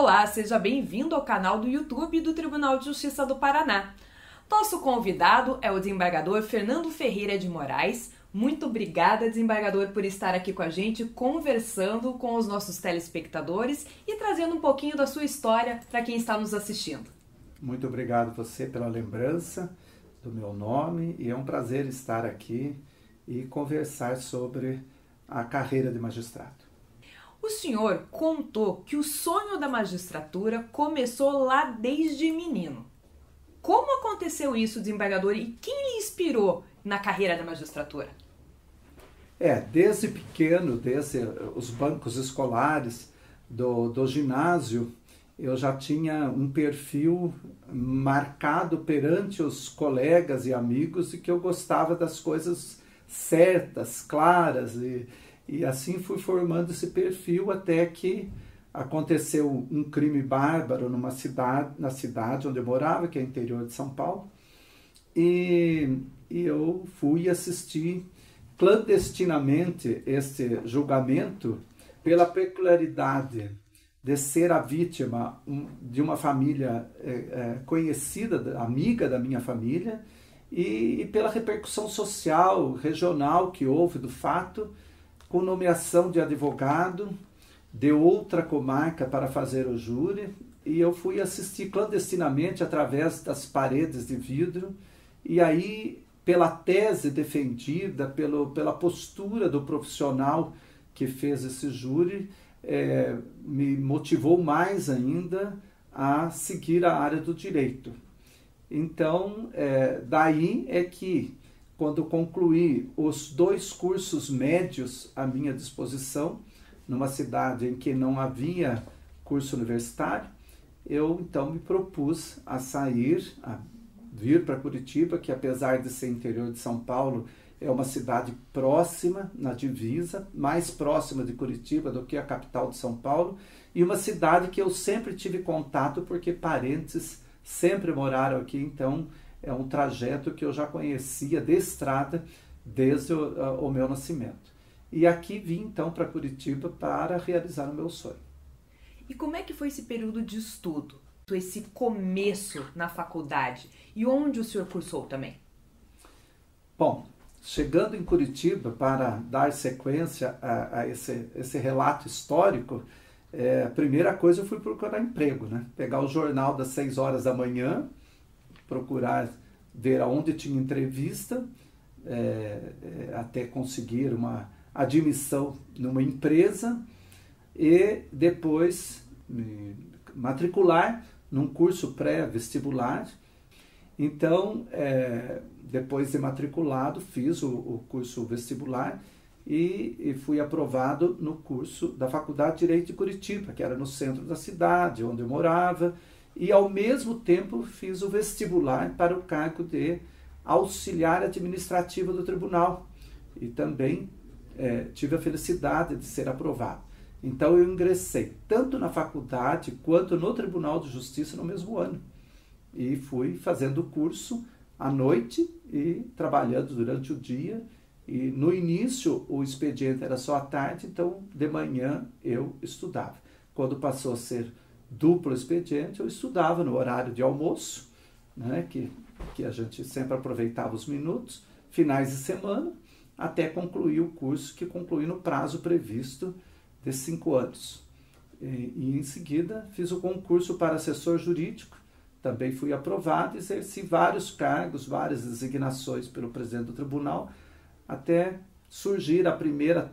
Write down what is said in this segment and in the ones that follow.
Olá, seja bem-vindo ao canal do YouTube do Tribunal de Justiça do Paraná. Nosso convidado é o desembargador Fernando Ferreira de Moraes. Muito obrigada, desembargador, por estar aqui com a gente, conversando com os nossos telespectadores e trazendo um pouquinho da sua história para quem está nos assistindo. Muito obrigado você pela lembrança do meu nome e é um prazer estar aqui e conversar sobre a carreira de magistrado. O senhor contou que o sonho da magistratura começou lá desde menino. Como aconteceu isso, desembargador, e quem lhe inspirou na carreira da magistratura? Desde pequeno, desde os bancos escolares do ginásio, eu já tinha um perfil marcado perante os colegas e amigos de que eu gostava das coisas certas, claras, e assim fui formando esse perfil até que aconteceu um crime bárbaro na cidade onde eu morava, que é o interior de São Paulo, e eu fui assistir clandestinamente esse julgamento pela peculiaridade de ser a vítima de uma família conhecida, amiga da minha família, e pela repercussão social, regional que houve do fato, com nomeação de advogado de outra comarca para fazer o júri, e eu fui assistir clandestinamente através das paredes de vidro, e aí, pela tese defendida, pela postura do profissional que fez esse júri, me motivou mais ainda a seguir a área do direito. Então, daí é que, quando concluí os 2 cursos médios à minha disposição, numa cidade em que não havia curso universitário, eu então me propus a vir para Curitiba, que apesar de ser interior de São Paulo, é uma cidade próxima, na divisa, mais próxima de Curitiba do que a capital de São Paulo, e uma cidade que eu sempre tive contato porque parentes sempre moraram aqui, então é um trajeto que eu já conhecia de estrada desde o meu nascimento. E aqui vim então para Curitiba para realizar o meu sonho. E como é que foi esse período de estudo, esse começo na faculdade, e onde o senhor cursou também? Bom, chegando em Curitiba, para dar sequência a esse relato histórico, a primeira coisa eu fui procurar emprego, né? Pegar o jornal das 6 horas da manhã, procurar ver aonde tinha entrevista, até conseguir uma admissão numa empresa e depois me matricular num curso pré-vestibular. Então, depois de matriculado, fiz o curso vestibular e fui aprovado no curso da Faculdade de Direito de Curitiba, que era no centro da cidade, onde eu morava, e ao mesmo tempo fiz o vestibular para o cargo de auxiliar administrativo do tribunal e também tive a felicidade de ser aprovado. Então eu ingressei tanto na faculdade quanto no Tribunal de Justiça no mesmo ano e fui fazendo o curso à noite e trabalhando durante o dia, e no início o expediente era só à tarde, então de manhã eu estudava. Quando passou a ser duplo expediente, eu estudava no horário de almoço, né, que a gente sempre aproveitava os minutos, finais de semana, até concluir o curso, que concluí no prazo previsto de 5 anos. E em seguida fiz o concurso para assessor jurídico, também fui aprovado e exerci vários cargos, várias designações pelo presidente do tribunal, até surgir a primeira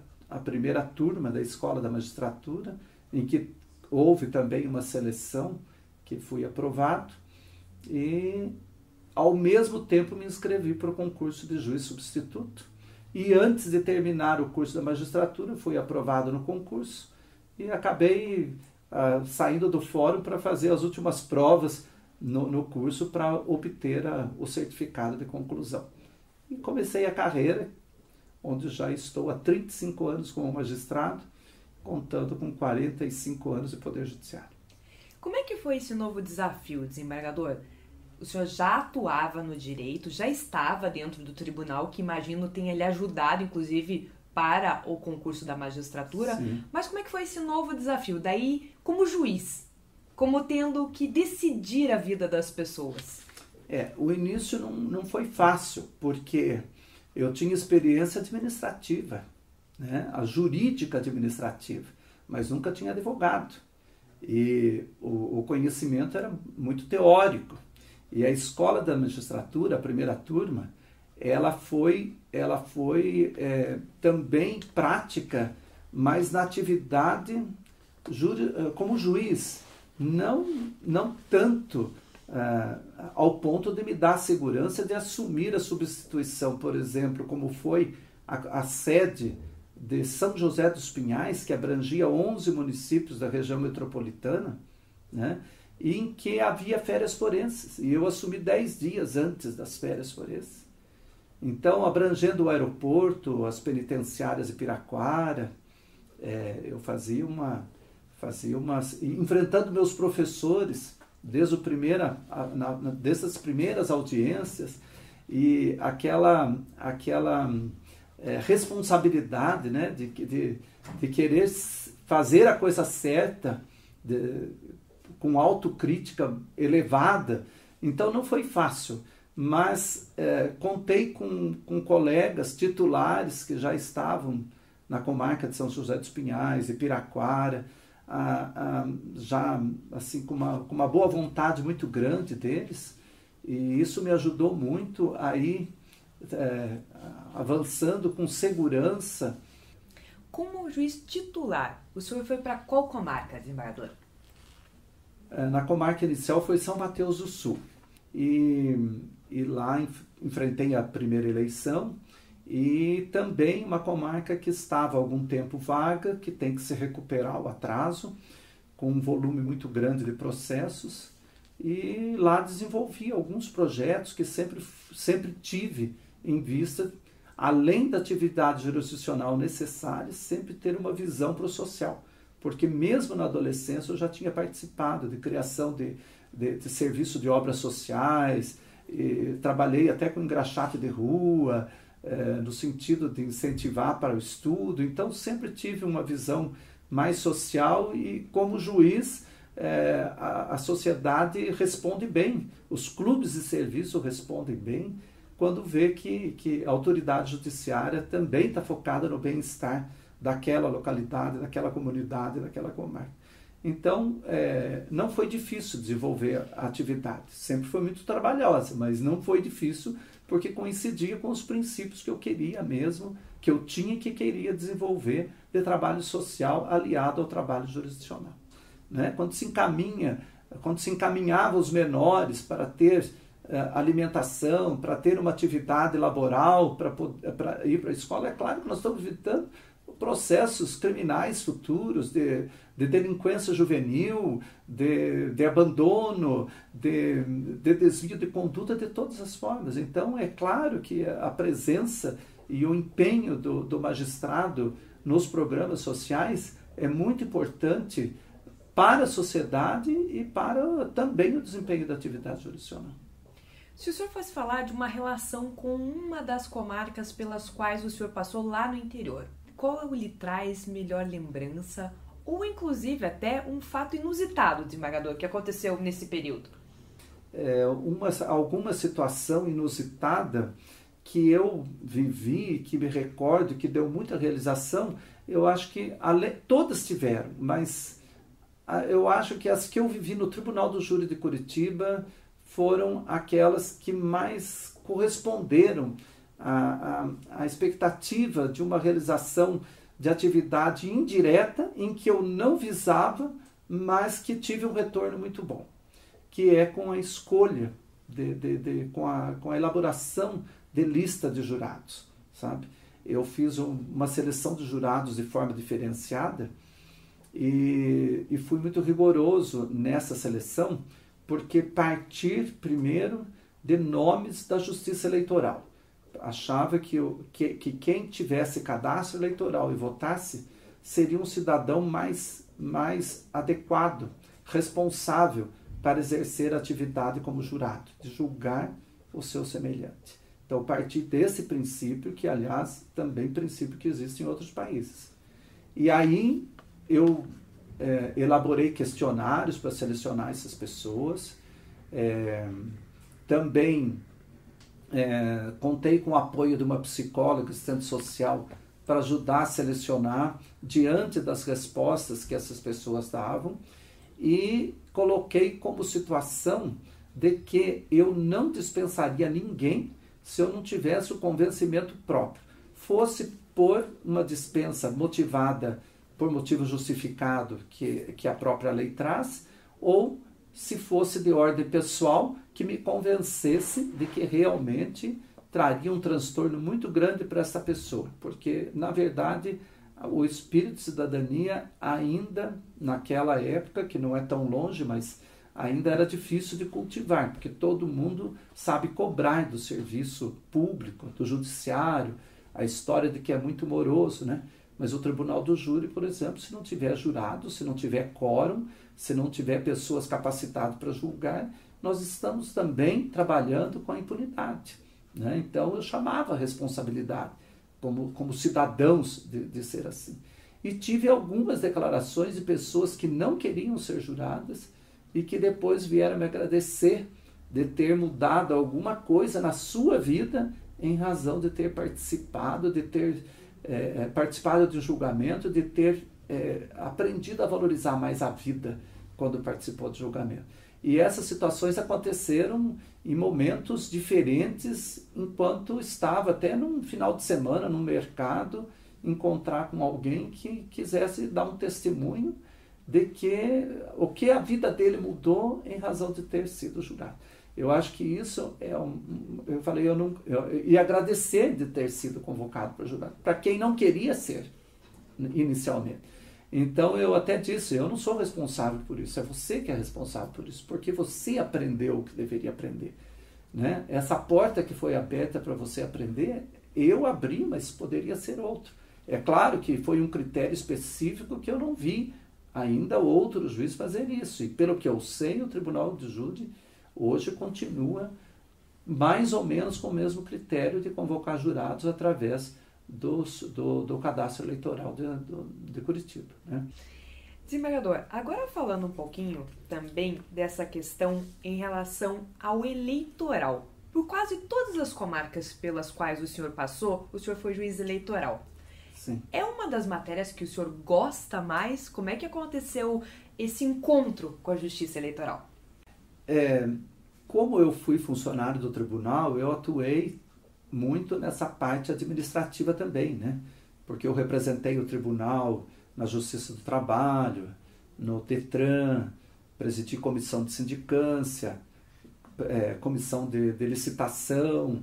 turma da Escola da Magistratura, em que houve também uma seleção que fui aprovado e ao mesmo tempo me inscrevi para o concurso de juiz substituto. E antes de terminar o curso da magistratura, fui aprovado no concurso e acabei saindo do fórum para fazer as últimas provas no curso para obter o certificado de conclusão. E comecei a carreira, onde já estou há 35 anos como magistrado, contando com 45 anos de Poder Judiciário. Como é que foi esse novo desafio, desembargador? O senhor já atuava no direito, já estava dentro do tribunal, que imagino tenha lhe ajudado, inclusive, para o concurso da magistratura. Sim. Mas como é que foi esse novo desafio? Daí, como juiz? como tendo que decidir a vida das pessoas. O início não foi fácil, porque eu tinha experiência administrativa, né? A jurídica administrativa, mas nunca tinha advogado. E o conhecimento era muito teórico. E a escola da magistratura, a primeira turma, ela foi também prática, mas na atividade como juiz, não tanto ao ponto de me dar a segurança de assumir a substituição, por exemplo, como foi a sede de São José dos Pinhais, que abrangia 11 municípios da região metropolitana, né? E em que havia férias forenses, e eu assumi 10 dias antes das férias forenses. Então, abrangendo o aeroporto, as penitenciárias de Piraquara, eu fazia uma enfrentando meus professores desde dessas primeiras audiências, e aquela responsabilidade, né, de querer fazer a coisa certa, com autocrítica elevada. Então não foi fácil, mas contei com colegas titulares que já estavam na comarca de São José dos Pinhais e Piraquara, já assim com uma boa vontade muito grande deles, e isso me ajudou muito a ir avançando com segurança. Como juiz titular, o senhor foi para qual comarca, desembargador? Na comarca inicial foi São Mateus do Sul, e lá enfrentei a primeira eleição, e também uma comarca que estava há algum tempo vaga, que tem que se recuperar o atraso, com um volume muito grande de processos, e lá desenvolvi alguns projetos que sempre tive em vista, além da atividade jurisdicional necessária, sempre ter uma visão para o social, porque mesmo na adolescência eu já tinha participado de criação de serviço de obras sociais, trabalhei até com engraxate de rua, no sentido de incentivar para o estudo. Então sempre tive uma visão mais social, e como juiz a sociedade responde bem, os clubes de serviço respondem bem quando vê que a autoridade judiciária também está focada no bem-estar daquela localidade, daquela comunidade, daquela comarca. Então, não foi difícil desenvolver a atividade. Sempre foi muito trabalhosa, mas não foi difícil, porque coincidia com os princípios que eu queria mesmo, que eu tinha e que queria desenvolver de trabalho social aliado ao trabalho jurisdicional. Né? Quando se encaminhava os menores para ter alimentação, para ter uma atividade laboral, para ir para a escola, é claro que nós estamos evitando processos criminais futuros de delinquência juvenil, de abandono, de desvio de conduta de todas as formas. Então, é claro que a presença e o empenho do magistrado nos programas sociais é muito importante para a sociedade e para também o desempenho da atividade jurisdicional. Se o senhor fosse falar de uma relação com uma das comarcas pelas quais o senhor passou lá no interior, qual lhe traz melhor lembrança, ou inclusive até um fato inusitado, desembargador, que aconteceu nesse período? Alguma situação inusitada que eu vivi, que me recordo, que deu muita realização, eu acho que todas tiveram, mas eu acho que as que eu vivi no Tribunal do Júri de Curitiba foram aquelas que mais corresponderam à expectativa de uma realização de atividade indireta em que eu não visava, mas que tive um retorno muito bom, que é com a escolha, com a elaboração de lista de jurados, sabe? Eu fiz uma seleção de jurados de forma diferenciada e fui muito rigoroso nessa seleção, porque partir primeiro de nomes da Justiça Eleitoral. Achava que quem tivesse cadastro eleitoral e votasse seria um cidadão mais adequado, responsável para exercer a atividade como jurado, de julgar o seu semelhante. Então, partir desse princípio, que aliás também princípio que existe em outros países. E aí eu elaborei questionários para selecionar essas pessoas. Também contei com o apoio de uma psicóloga, assistente social, para ajudar a selecionar diante das respostas que essas pessoas davam, e coloquei como situação de que eu não dispensaria ninguém se eu não tivesse o convencimento próprio. Fosse por uma dispensa motivada por motivo justificado que a própria lei traz, ou se fosse de ordem pessoal, que me convencesse de que realmente traria um transtorno muito grande para essa pessoa. Porque, na verdade, o espírito de cidadania ainda, naquela época, que não é tão longe, mas ainda era difícil de cultivar, porque todo mundo sabe cobrar do serviço público, do judiciário, a história de que é muito moroso, né? Mas o tribunal do júri, por exemplo, se não tiver jurado, se não tiver quórum, se não tiver pessoas capacitadas para julgar, nós estamos também trabalhando com a impunidade, né? Então eu chamava a responsabilidade como cidadãos de ser assim. E tive algumas declarações de pessoas que não queriam ser juradas e que depois vieram me agradecer de ter mudado alguma coisa na sua vida em razão de ter participado, de ter participado de um julgamento, de ter aprendido a valorizar mais a vida quando participou do julgamento. E essas situações aconteceram em momentos diferentes, enquanto estava até num final de semana, no mercado, encontrar com alguém que quisesse dar um testemunho de que o que a vida dele mudou em razão de ter sido julgado. Eu acho que isso eu falei, eu ia agradecer de ter sido convocado para julgar, para quem não queria ser inicialmente. Então eu até disse, eu não sou responsável por isso, é você que é responsável por isso, porque você aprendeu o que deveria aprender, né? Essa porta que foi aberta para você aprender, eu abri, mas poderia ser outro. É claro que foi um critério específico que eu não vi ainda outro juiz fazer isso, e pelo que eu sei, o Tribunal de Júri hoje continua mais ou menos com o mesmo critério de convocar jurados através do cadastro eleitoral de Curitiba, né? Desembargador, agora falando um pouquinho também dessa questão em relação ao eleitoral. Por quase todas as comarcas pelas quais o senhor passou, o senhor foi juiz eleitoral. Sim. É uma das matérias que o senhor gosta mais? Como é que aconteceu esse encontro com a Justiça Eleitoral? Como eu fui funcionário do tribunal, eu atuei muito nessa parte administrativa também, né? Porque eu representei o tribunal na Justiça do Trabalho, no Detran, presidi comissão de sindicância, comissão de licitação,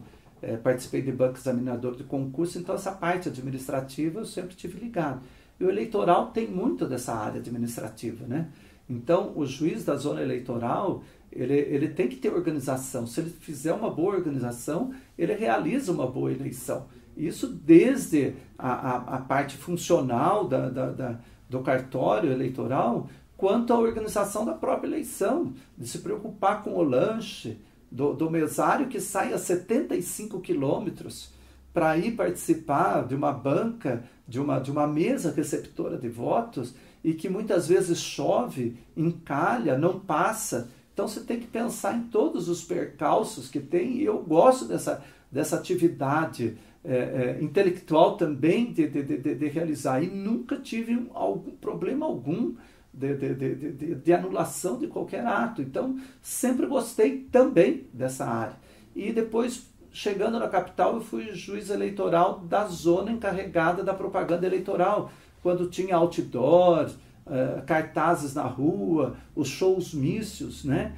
participei de banco examinador de concurso, então essa parte administrativa eu sempre tive ligado. E o eleitoral tem muito dessa área administrativa, né? Então, o juiz da zona eleitoral, ele tem que ter organização. Se ele fizer uma boa organização, ele realiza uma boa eleição. Isso desde a parte funcional do cartório eleitoral, quanto à organização da própria eleição, de se preocupar com o lanche, do mesário que sai a 75 quilômetros para ir participar de uma banca, de uma mesa receptora de votos, e que muitas vezes chove, encalha, não passa. Então você tem que pensar em todos os percalços que tem, e eu gosto dessa atividade intelectual também de realizar, e nunca tive problema algum de anulação de qualquer ato. Então sempre gostei também dessa área. E depois, chegando na capital, eu fui juiz eleitoral da zona encarregada da propaganda eleitoral, quando tinha outdoor, cartazes na rua, os shows mícios, né?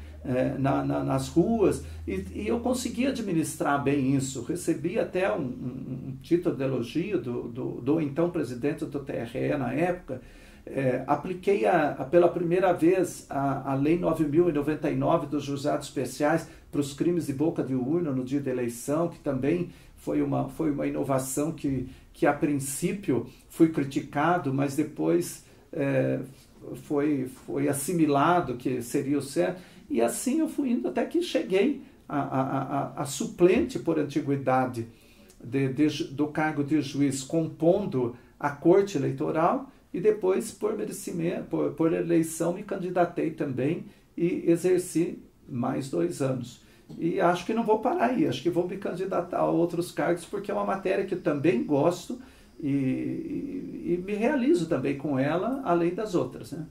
Nas ruas, e eu consegui administrar bem isso. Recebi até um título de elogio do então presidente do TRE na época. Apliquei pela primeira vez a Lei 9.099 dos Juizados Especiais para os crimes de boca de urna no dia da eleição, que também foi uma inovação que a princípio fui criticado, mas depois foi assimilado que seria o certo. E assim eu fui indo até que cheguei a suplente por antiguidade do cargo de juiz, compondo a Corte Eleitoral, e depois, por merecimento, por eleição, me candidatei também e exerci mais 2 anos. E acho que não vou parar aí, acho que vou me candidatar a outros cargos, porque é uma matéria que eu também gosto e me realizo também com ela, além das outras, né?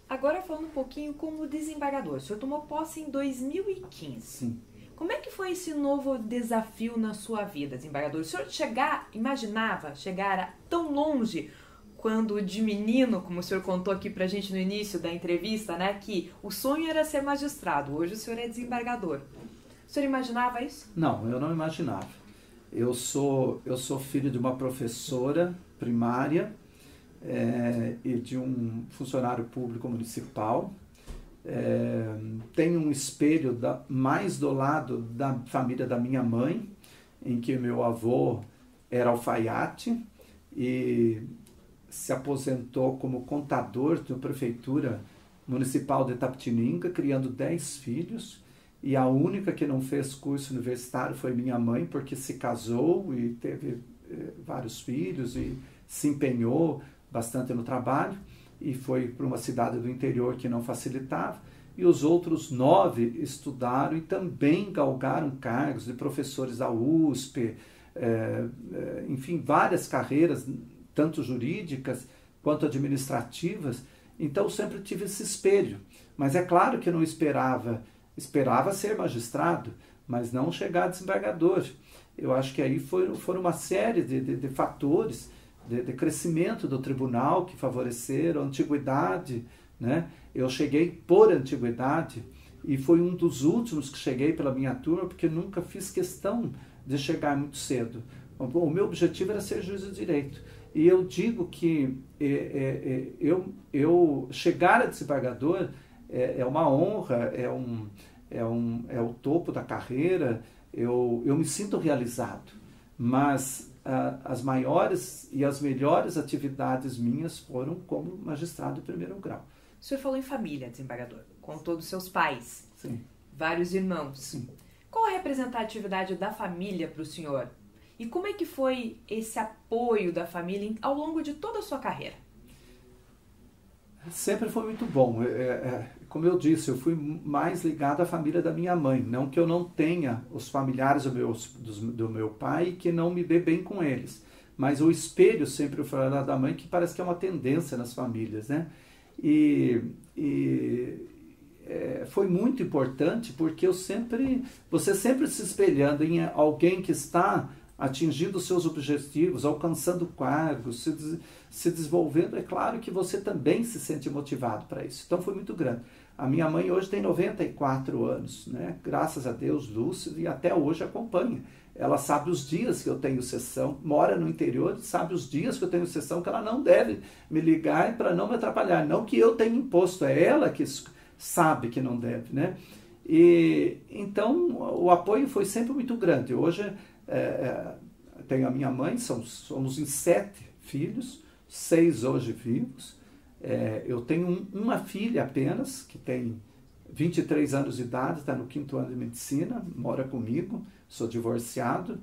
Agora falando um pouquinho como desembargador, o senhor tomou posse em 2015. Sim. Como é que foi esse novo desafio na sua vida, desembargador? O senhor imaginava chegar tão longe quando de menino, como o senhor contou aqui pra gente no início da entrevista, né, que o sonho era ser magistrado, hoje o senhor é desembargador. O senhor imaginava isso? Não, eu não imaginava. Eu sou filho de uma professora primária e de um funcionário público municipal. Tenho um espelho mais do lado da família da minha mãe, em que meu avô era alfaiate e se aposentou como contador da prefeitura municipal de Itapetininga, criando 10 filhos. E a única que não fez curso universitário foi minha mãe, porque se casou e teve vários filhos e se empenhou bastante no trabalho e foi para uma cidade do interior que não facilitava. E os outros 9 estudaram e também galgaram cargos de professores da USP, enfim, várias carreiras, tanto jurídicas quanto administrativas. Então sempre tive esse espelho. Mas é claro que eu não esperava ser magistrado, mas não chegar a desembargador. Eu acho que aí foram uma série de fatores de crescimento do tribunal que favoreceram a antiguidade, né? Eu cheguei por antiguidade e fui um dos últimos que cheguei pela minha turma, porque nunca fiz questão de chegar muito cedo. O meu objetivo era ser juiz de direito. E eu digo que eu chegar a desembargador é uma honra, é o topo da carreira, eu me sinto realizado, mas as maiores e as melhores atividades minhas foram como magistrado de primeiro grau. O senhor falou em família, desembargador, com todos os seus pais, Sim. Vários irmãos. Sim. Qual a representatividade da família para o senhor? E como é que foi esse apoio da família ao longo de toda a sua carreira? Sempre foi muito bom. Como eu disse, eu fui mais ligado à família da minha mãe. Não que eu não tenha os familiares do meu pai e que não me dê bem com eles. Mas o espelho sempre foi lá da mãe, que parece que é uma tendência nas famílias, né? Foi muito importante porque você sempre se espelhando em alguém que está atingindo seus objetivos, alcançando cargos, se desenvolvendo, é claro que você também se sente motivado para isso. Então foi muito grande. A minha mãe hoje tem 94 anos, né? Graças a Deus, lúcida, e até hoje acompanha. Ela sabe os dias que eu tenho sessão, mora no interior, sabe os dias que eu tenho sessão, que ela não deve me ligar para não me atrapalhar. Não que eu tenha imposto, é ela que sabe que não deve, né? E então o apoio foi sempre muito grande. Hoje tenho a minha mãe, somos em 7 filhos, 6 hoje vivos. Eu tenho uma filha apenas, que tem 23 anos de idade, está no 5º ano de medicina, mora comigo, sou divorciado,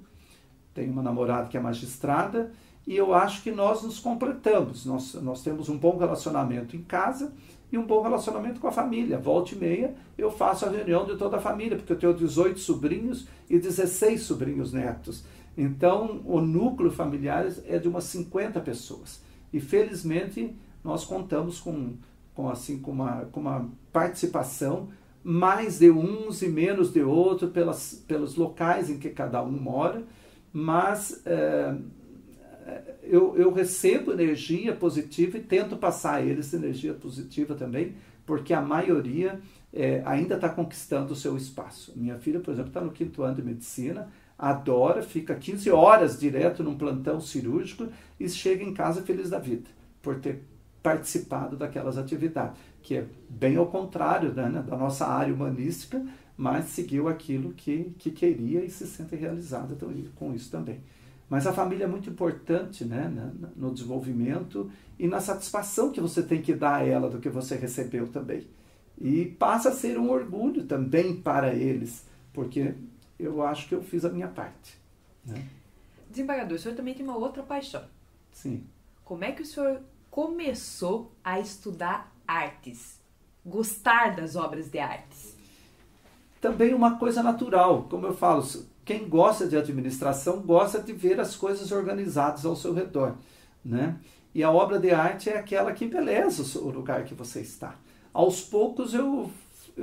tenho uma namorada que é magistrada, e eu acho que nós nos completamos. Nós temos um bom relacionamento em casa e um bom relacionamento com a família. Volta e meia eu faço a reunião de toda a família, porque eu tenho 18 sobrinhos e 16 sobrinhos netos. Então, o núcleo familiar é de umas 50 pessoas. E, felizmente, nós contamos com uma participação mais de uns e menos de outros pelos locais em que cada um mora, mas eu recebo energia positiva e tento passar a eles energia positiva também, porque a maioria ainda está conquistando o seu espaço. Minha filha, por exemplo, está no 5º ano de medicina, adora, fica 15 horas direto num plantão cirúrgico e chega em casa feliz da vida, por ter participado daquelas atividades, que é bem ao contrário da nossa área humanística, mas seguiu aquilo que queria e se sente realizada com isso também. Mas a família é muito importante, né, no desenvolvimento e na satisfação que você tem que dar a ela do que você recebeu também. E passa a ser um orgulho também para eles, porque eu acho que eu fiz a minha parte, né? Desembargador, o senhor também tem uma outra paixão. Sim. Como é que o senhor começou a estudar artes, gostar das obras de artes? Também uma coisa natural, como eu falo, quem gosta de administração gosta de ver as coisas organizadas ao seu redor, né? E a obra de arte é aquela que embeleza o lugar que você está. Aos poucos eu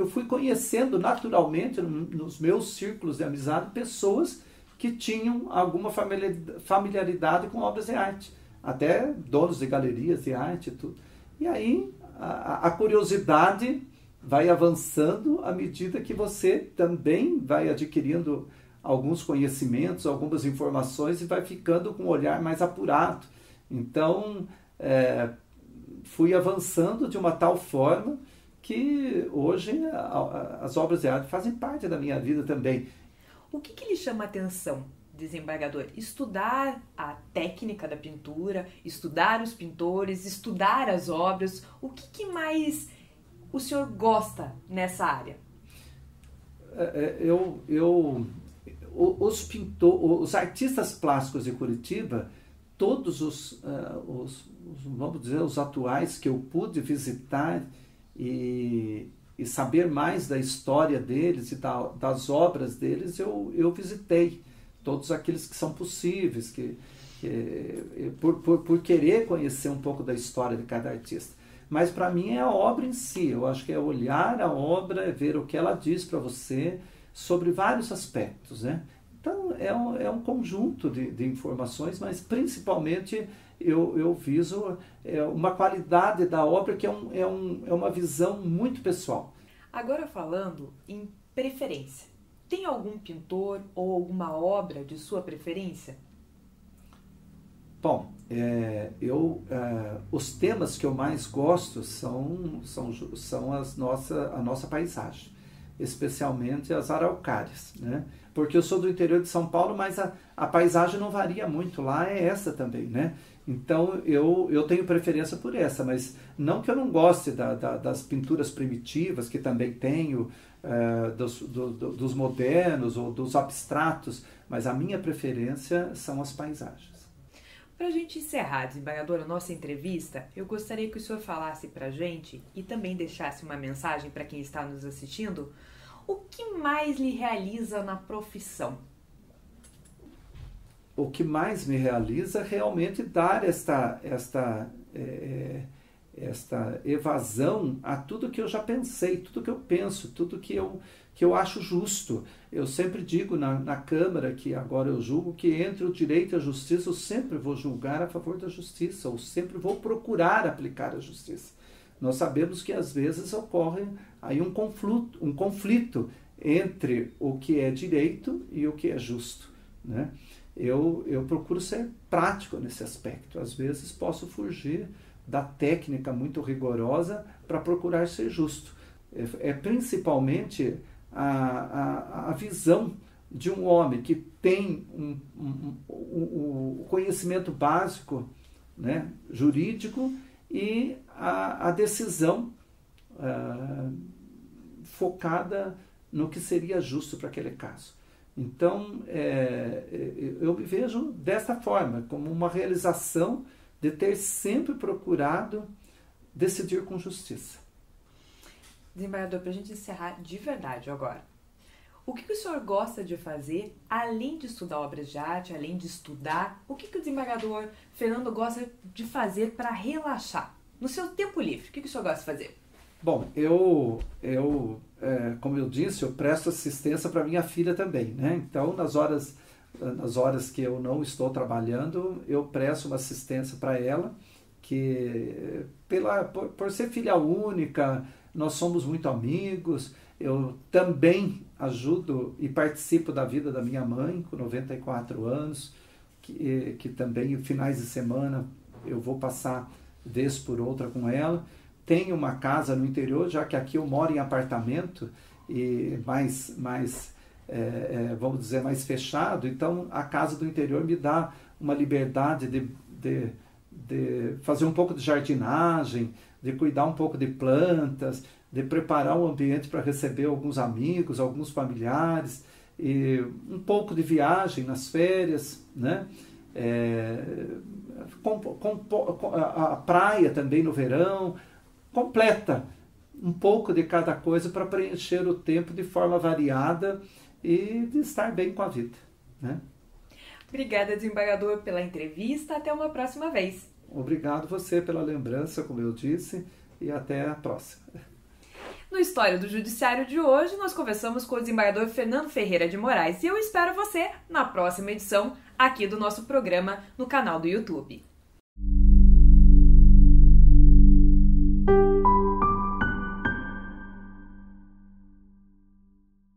fui conhecendo naturalmente, nos meus círculos de amizade, pessoas que tinham alguma familiaridade com obras de arte. Até donos de galerias de arte e tudo. E aí a curiosidade vai avançando à medida que você também vai adquirindo alguns conhecimentos, algumas informações e vai ficando com um olhar mais apurado. Então, fui avançando de uma tal forma que hoje as obras de arte fazem parte da minha vida também. O que lhe chama a atenção, desembargador? Estudar a técnica da pintura, estudar os pintores, estudar as obras. O que mais o senhor gosta nessa área? Os artistas plásticos de Curitiba, todos vamos dizer, os atuais que eu pude visitar e saber mais da história deles e das obras deles, eu visitei. Todos aqueles que são possíveis, por querer conhecer um pouco da história de cada artista. Mas para mim é a obra em si, eu acho que é olhar a obra, é ver o que ela diz para você sobre vários aspectos, né? Então é um conjunto de informações, mas principalmente eu viso uma qualidade da obra que é uma visão muito pessoal. Agora falando em preferência, tem algum pintor ou alguma obra de sua preferência? Bom, os temas que eu mais gosto são a nossa paisagem, especialmente as araucárias, né? Porque eu sou do interior de São Paulo, mas a paisagem não varia muito, lá é essa também, né? Então eu tenho preferência por essa, mas não que eu não goste das pinturas primitivas, que também tenho, dos modernos ou dos abstratos, mas a minha preferência são as paisagens. Para a gente encerrar, desembargador, a nossa entrevista, eu gostaria que o senhor falasse para a gente e também deixasse uma mensagem para quem está nos assistindo. O que mais lhe realiza na profissão? O que mais me realiza é realmente dar esta evasão a tudo que eu já pensei, tudo que eu penso, tudo que eu acho justo. Eu sempre digo na Câmara, que agora eu julgo, que entre o direito e a justiça eu sempre vou julgar a favor da justiça, ou sempre vou procurar aplicar a justiça. Nós sabemos que às vezes ocorre aí um conflito entre o que é direito e o que é justo, né? Eu procuro ser prático nesse aspecto. Às vezes posso fugir da técnica muito rigorosa para procurar ser justo. É principalmente a visão de um homem que tem o conhecimento básico, né, jurídico, e a decisão focada no que seria justo para aquele caso. Então, eu me vejo dessa forma, como uma realização de ter sempre procurado decidir com justiça. Desembargador, para a gente encerrar de verdade agora, o que o senhor gosta de fazer, além de estudar obras de arte, além de estudar, o que o desembargador Fernando gosta de fazer para relaxar? No seu tempo livre, o que o senhor gosta de fazer? Bom, como eu disse, eu presto assistência para minha filha também, né? Então, nas horas que eu não estou trabalhando, eu presto uma assistência para ela, que por ser filha única, nós somos muito amigos. Eu também ajudo e participo da vida da minha mãe, com 94 anos, que também, em finais de semana, eu vou passar vez por outra com ela. Tenho uma casa no interior, já que aqui eu moro em apartamento, e vamos dizer, mais fechado. Então, a casa do interior me dá uma liberdade de fazer um pouco de jardinagem, de cuidar um pouco de plantas, de preparar um ambiente para receber alguns amigos, alguns familiares, e um pouco de viagem nas férias, né? a praia também no verão, completa um pouco de cada coisa para preencher o tempo de forma variada e de estar bem com a vida, né? Obrigada, desembargador, pela entrevista. Até uma próxima vez. Obrigado você pela lembrança, como eu disse, e até a próxima. No História do Judiciário de hoje, nós conversamos com o desembargador Fernando Ferreira de Moraes e eu espero você na próxima edição aqui do nosso programa no canal do YouTube.